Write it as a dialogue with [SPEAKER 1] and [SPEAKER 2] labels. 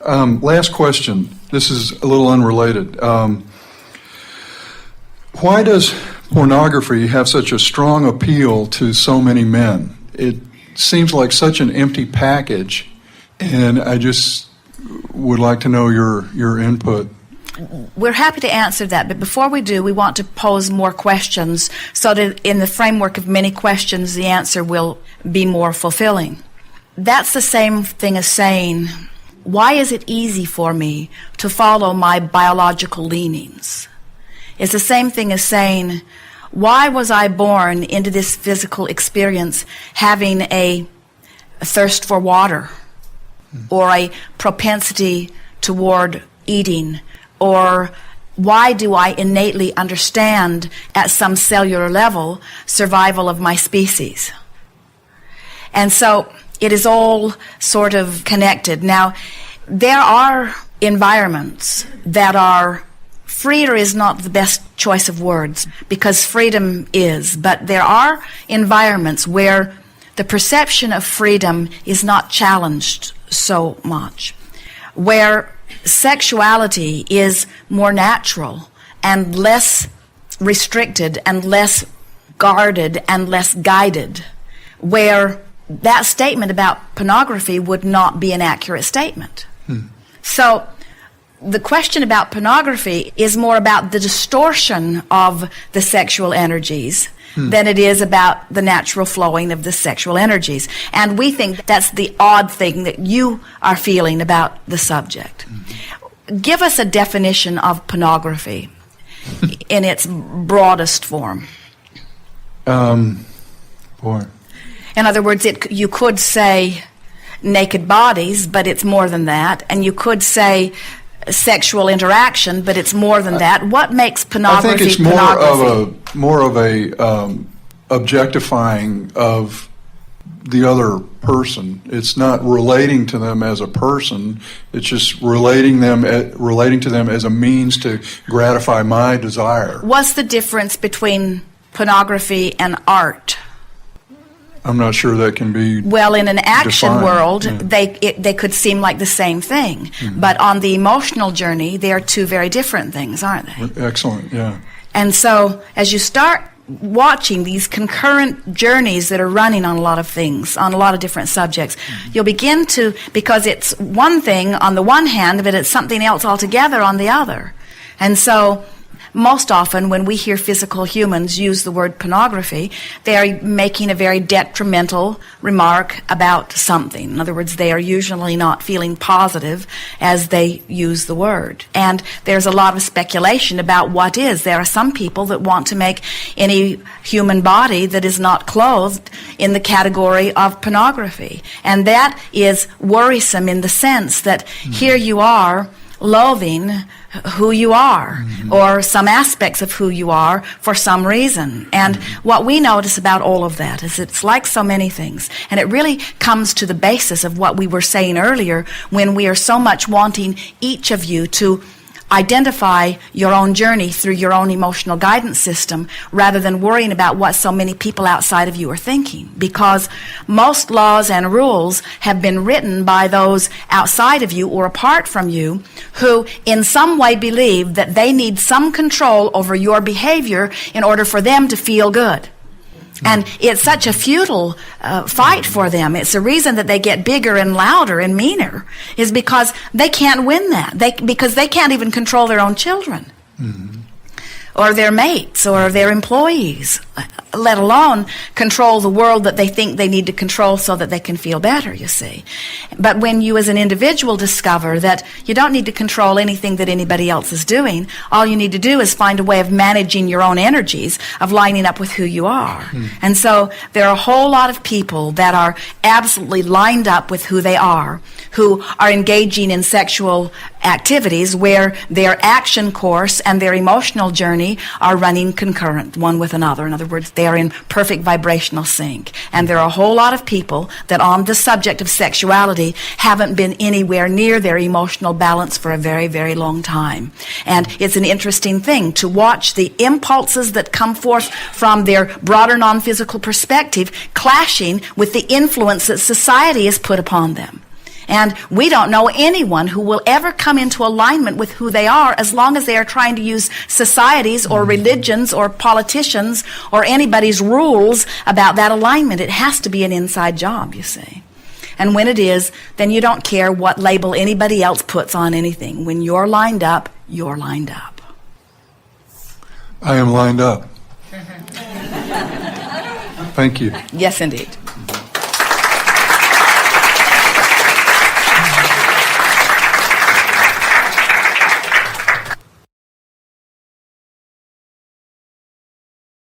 [SPEAKER 1] Last question. This is a little unrelated. Why does pornography have such a strong appeal to so many men? It seems like such an empty package, and I just would like to know your input.
[SPEAKER 2] We're happy to answer that, but before we do, we want to pose more questions so that in the framework of many questions, the answer will be more fulfilling. That's the same thing as saying, why is it easy for me to follow my biological leanings? It's the same thing as saying, why was I born into this physical experience having a thirst for water or a propensity toward eating? Or why do I innately understand at some cellular level survival of my species? And so it is all sort of connected. Now, there are environments that are freer is not the best choice of words because freedom is, but there are environments where the perception of freedom is not challenged so much, where sexuality is more natural and less restricted and less guarded and less guided, where that statement about pornography would not be an accurate statement. So the question about pornography is more about the distortion of the sexual energies than it is about the natural flowing of the sexual energies. And we think that's the odd thing that you are feeling about the subject. Give us a definition of pornography in its broadest form. In other words, you could say naked bodies, but it's more than that. And you could say sexual interaction, but it's more than that. What makes pornography
[SPEAKER 1] I think it's more of a objectifying of the other person. It's not relating to them as a person. It's just relating to them as a means to gratify my desire.
[SPEAKER 2] What's the difference between pornography and art?
[SPEAKER 1] I'm not sure that can be
[SPEAKER 2] well, in an action
[SPEAKER 1] defined.
[SPEAKER 2] world, they could seem like the same thing. But on the emotional journey, they are two very different things, aren't they?
[SPEAKER 1] Excellent, yeah.
[SPEAKER 2] And so as you start watching these concurrent journeys that are running on a lot of things, on a lot of different subjects, you'll begin to, because it's one thing on the one hand, but it's something else altogether on the other. And so most often when we hear physical humans use the word pornography, they are making a very detrimental remark about something. In other words, they are usually not feeling positive as they use the word. And there's a lot of speculation about what is. There are some people that want to make any human body that is not clothed in the category of pornography. And that is worrisome in the sense that here you are loathing who you are, or some aspects of who you are for some reason. And what we notice about all of that is it's like so many things, and it really comes to the basis of what we were saying earlier when we are so much wanting each of you to identify your own journey through your own emotional guidance system rather than worrying about what so many people outside of you are thinking, because most laws and rules have been written by those outside of you or apart from you who in some way believe that they need some control over your behavior in order for them to feel good. And it's such a futile fight for them. It's the reason that they get bigger and louder and meaner is because they can't win that. Because they can't even control their own children or their mates or their employees, let alone control the world that they think they need to control so that they can feel better, you see. But when you as an individual discover that you don't need to control anything that anybody else is doing, all you need to do is find a way of managing your own energies, of lining up with who you are. And so there are a whole lot of people that are absolutely lined up with who they are, who are engaging in sexual activities where their action course and their emotional journey are running concurrent, one with another. In other words, they are in perfect vibrational sync. And there are a whole lot of people that on the subject of sexuality haven't been anywhere near their emotional balance for a very, very long time. And it's an interesting thing to watch the impulses that come forth from their broader non-physical perspective clashing with the influence that society has put upon them. And we don't know anyone who will ever come into alignment with who they are as long as they are trying to use societies or religions or politicians or anybody's rules about that alignment. It has to be an inside job, you see. And when it is, then you don't care what label anybody else puts on anything. When you're lined up, you're lined up.
[SPEAKER 1] I am lined up. Thank you.
[SPEAKER 2] Yes, indeed.